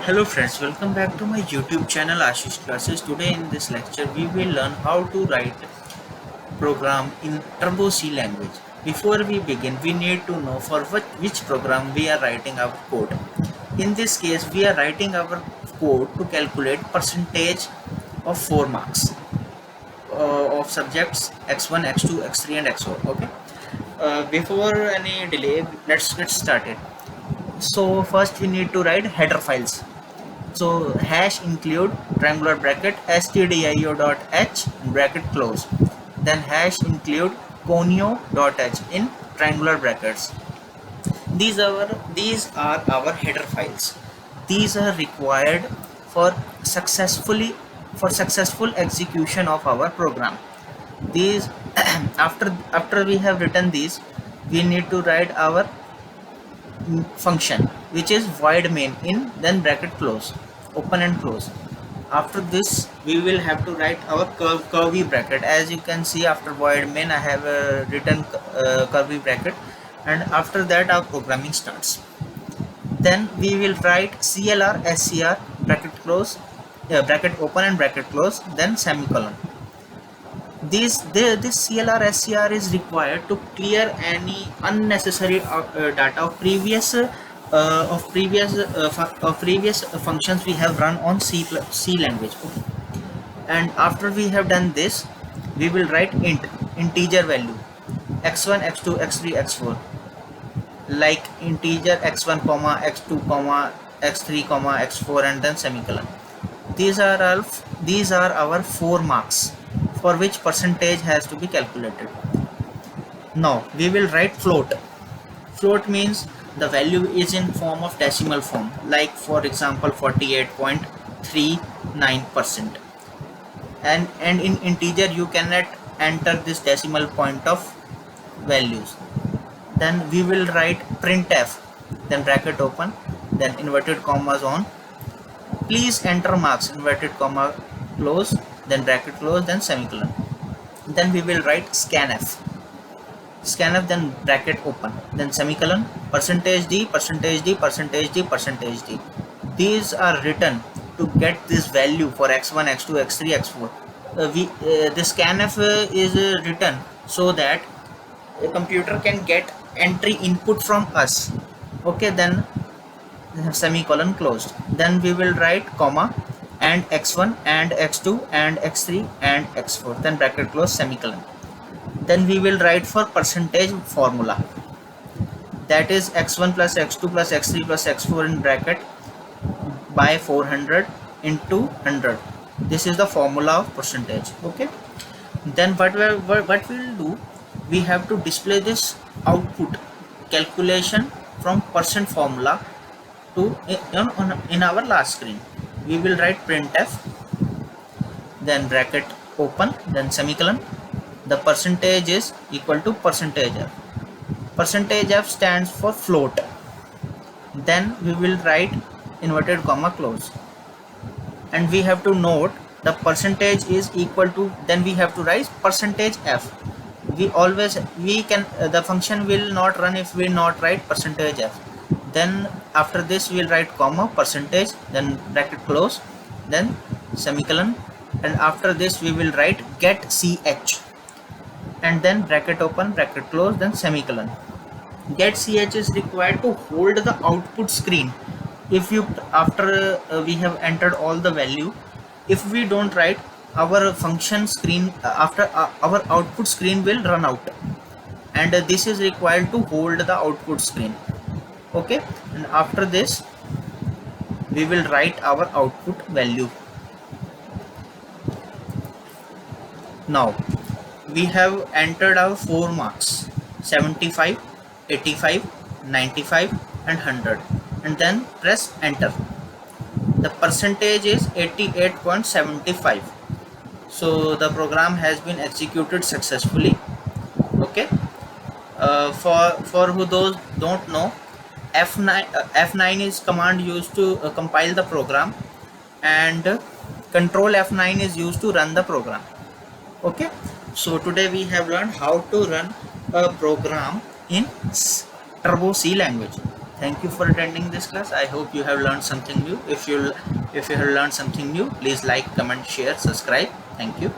Hello friends, welcome back to my YouTube channel Ashish Classes. Today in this lecture we will learn how to write program in Turbo C language. Before we begin, we need to know for which program we are writing our code. In this case, we are writing our code to calculate percentage of 4 marks of subjects x1, x2, x3 and x4. Okay. Before any delay, let's get started. So first we need to write header files. So hash include triangular bracket stdio.h bracket close. Then hash include conio.h in triangular brackets. These are our header files. These are required for successful execution of our program. These after we have written these, we need to write our function, which is void main in then bracket close, open and close. After this we will have to write our curvy bracket. As you can see, after void main I have written curvy bracket, and after that our programming starts. Then we will write clr scr bracket close, bracket open and bracket close, then semicolon. This CLR SCR is required to clear any unnecessary data of previous functions we have run on C language. Okay. And after we have done this, we will write integer value x1, x2, x3, x4, like integer x1 comma x2 comma x3 comma x4 and then semicolon. These are our 4 marks for which percentage has to be calculated. Now we will write float. Float means the value is in form of decimal form, like for example 48.39%. And in integer you cannot enter this decimal point of values. Then we will write printf, then bracket open, then inverted commas on, please enter marks, inverted comma close, then bracket close, then semicolon. Then we will write scanf, then bracket open, then semicolon, percentage d, percentage d, percentage d, percentage d. These are written to get this value for x1, x2, x3, x4. The scanf is written so that a computer can get entry input from us. Okay, then semicolon closed. Then we will write comma and x1 and x2 and x3 and x4, then bracket close, semicolon. Then we will write for percentage formula, that is x1 plus x2 plus x3 plus x4 in bracket by 400 into 100. This is the formula of percentage. Okay. Then what we will do, we have to display this output calculation from percent formula to in our last screen. We will write printf, then bracket open, then semicolon. The percentage is equal to percentage f. Percentage f stands for float. Then we will write inverted comma close, and we have to note the percentage is equal to, then we have to write percentage f. The function will not run if we not write percentage f. Then after this we will write comma, percentage, then bracket close, then semicolon, and after this we will write get ch, and then bracket open, bracket close, then semicolon. Get ch is required to hold the output screen. If you after we have entered all the value, if we don't write, our function screen after our output screen will run out, and this is required to hold the output screen. Okay. And after this we will write our output value. Now we have entered our 4 marks, 75, 85, 95 and 100, and then press enter. The percentage is 88.75. so the program has been executed successfully. Okay. For who those don't know, F9 is command used to compile the program, and control F9 is used to run the program. Okay. So today we have learned how to run a program in Turbo C language. Thank you for attending this class. I hope you have learned something new. If you have learned something new, please like, comment, share, subscribe. Thank you.